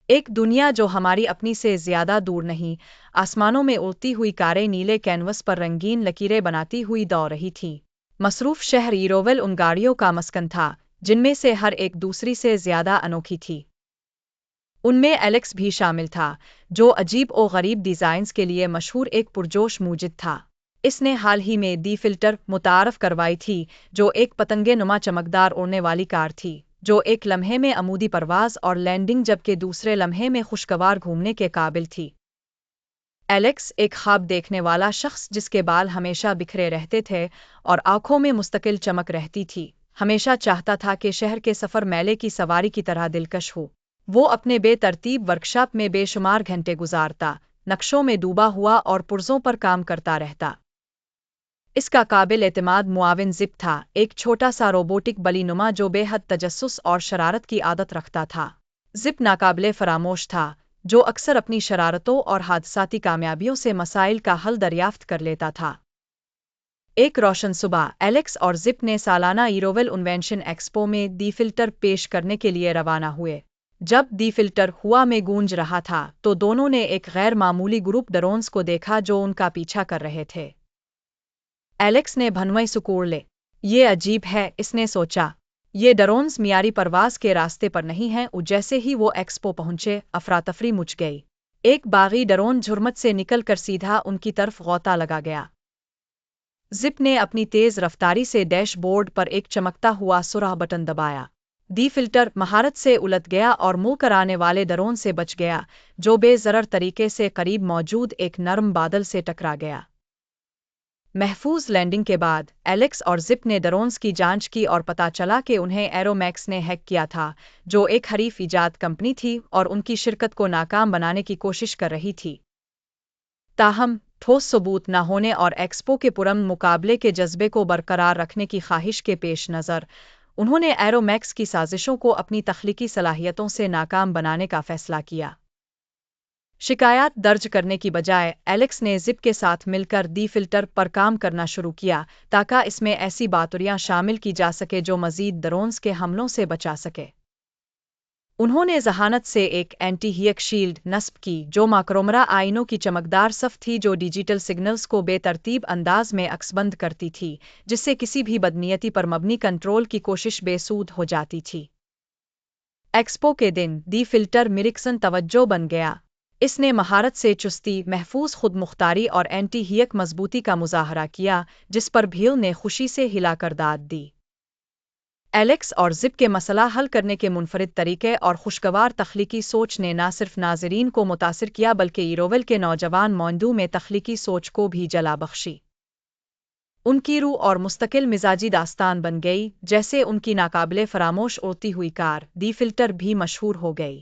ایک دنیا جو ہماری اپنی سے زیادہ دور نہیں، آسمانوں میں اڑتی ہوئی کاریں نیلے کینوس پر رنگین لکیریں بناتی ہوئی دوڑ رہی تھی۔ مصروف شہر ایروول ان گاڑیوں کا مسکن تھا، جن میں سے ہر ایک دوسری سے زیادہ انوکھی تھی۔ ان میں ایلیکس بھی شامل تھا، جو عجیب و غریب ڈیزائنز کے لیے مشہور ایک پرجوش موجد تھا۔ اس نے حال ہی میں دی فلٹر متعارف کروائی تھی، جو ایک پتنگے نما چمکدار اڑنے والی کار تھی، جو ایک لمحے میں عمودی پرواز اور لینڈنگ جبکہ دوسرے لمحے میں خوشگوار گھومنے کے قابل تھی۔ ایلیکس ایک خواب دیکھنے والا شخص جس کے بال ہمیشہ بکھرے رہتے تھے اور آنکھوں میں مستقل چمک رہتی تھی، ہمیشہ چاہتا تھا کہ شہر کے سفر میلے کی سواری کی طرح دلکش ہو۔ وہ اپنے بے ترتیب ورکشاپ میں بے شمار گھنٹے گزارتا، نقشوں میں ڈوبا ہوا اور پرزوں پر کام کرتا رہتا۔ اس کا قابل اعتماد معاون زپ تھا، ایک چھوٹا سا روبوٹک بلی نما جو بے حد تجسس اور شرارت کی عادت رکھتا تھا۔ زپ ناقابل فراموش تھا، جو اکثر اپنی شرارتوں اور حادثاتی کامیابیوں سے مسائل کا حل دریافت کر لیتا تھا۔ ایک روشن صبح، ایلیکس اور زپ نے سالانہ ایروول انوینشن ایکسپو میں دی فلٹر پیش کرنے کے لیے روانہ ہوئے۔ جب دی فلٹر ہوا میں گونج رہا تھا تو دونوں نے ایک غیر معمولی گروپ ڈرونز کو دیکھا جو ان کا پیچھا کر رہے تھے۔ ایلیکس نے بھنویں سکوڑ لے۔ یہ عجیب ہے، اس نے سوچا۔ یہ ڈرونز معیاری پرواز کے راستے پر نہیں ہیں۔ جیسے ہی وہ ایکسپو پہنچے، افراتفری مچ گئی۔ ایک باغی ڈرون جھرمٹ سے نکل کر سیدھا ان کی طرف غوطہ لگا گیا۔ زپ نے اپنی تیز رفتاری سے ڈیش بورڈ پر ایک چمکتا ہوا سرخ بٹن دبایا۔ دی فلٹر مہارت سے الٹ گیا اور منہ کرانے والے ڈرون سے بچ گیا، جو بے ضرر طریقے سے قریب موجود ایک نرم بادل سے ٹکرا گیا۔ محفوظ لینڈنگ کے بعد، ایلیکس اور زپ نے ڈرونز کی جانچ کی اور پتہ چلا کہ انہیں ایرومیکس نے ہیک کیا تھا، جو ایک حریف ایجاد کمپنی تھی اور ان کی شرکت کو ناکام بنانے کی کوشش کر رہی تھی۔ تاہم، ٹھوس ثبوت نہ ہونے اور ایکسپو کے پرامن مقابلے کے جذبے کو برقرار رکھنے کی خواہش کے پیش نظر، انہوں نے ایرومیکس کی سازشوں کو اپنی تخلیقی صلاحیتوں سے ناکام بنانے کا فیصلہ کیا۔ شکایات درج کرنے کی بجائے، ایلیکس نے زپ کے ساتھ مل کر دی فلٹر پر کام کرنا شروع کیا تاکہ اس میں ایسی باتوریاں شامل کی جا سکے جو مزید ڈرونز کے حملوں سے بچا سکے۔ انہوں نے ذہانت سے ایک اینٹی ہیک شیلڈ نصب کی جو ماکرومرہ آئینوں کی چمکدار صف تھی جو ڈیجیٹل سگنلز کو بے ترتیب انداز میں عکسبند کرتی تھی، جس سے کسی بھی بدنیتی پر مبنی کنٹرول کی کوشش بے سود ہو جاتی تھی۔ ایکسپو کے دن، دی فلٹر مرکزًا توجہ بن گیا۔ اس نے مہارت سے چستی، محفوظ خود مختاری اور اینٹی ہیک مضبوطی کا مظاہرہ کیا، جس پر بھیڑ نے خوشی سے ہلا کر داد دی۔ ایلیکس اور زپ کے مسئلہ حل کرنے کے منفرد طریقے اور خوشگوار تخلیقی سوچ نے نہ صرف ناظرین کو متاثر کیا بلکہ ایروول کے نوجوان مونڈو میں تخلیقی سوچ کو بھی جلا بخشی۔ ان کی روح اور مستقل مزاجی داستان بن گئی، جیسے ان کی ناقابل فراموش اڑتی ہوئی کار، دی فلٹر بھی مشہور ہو گئی۔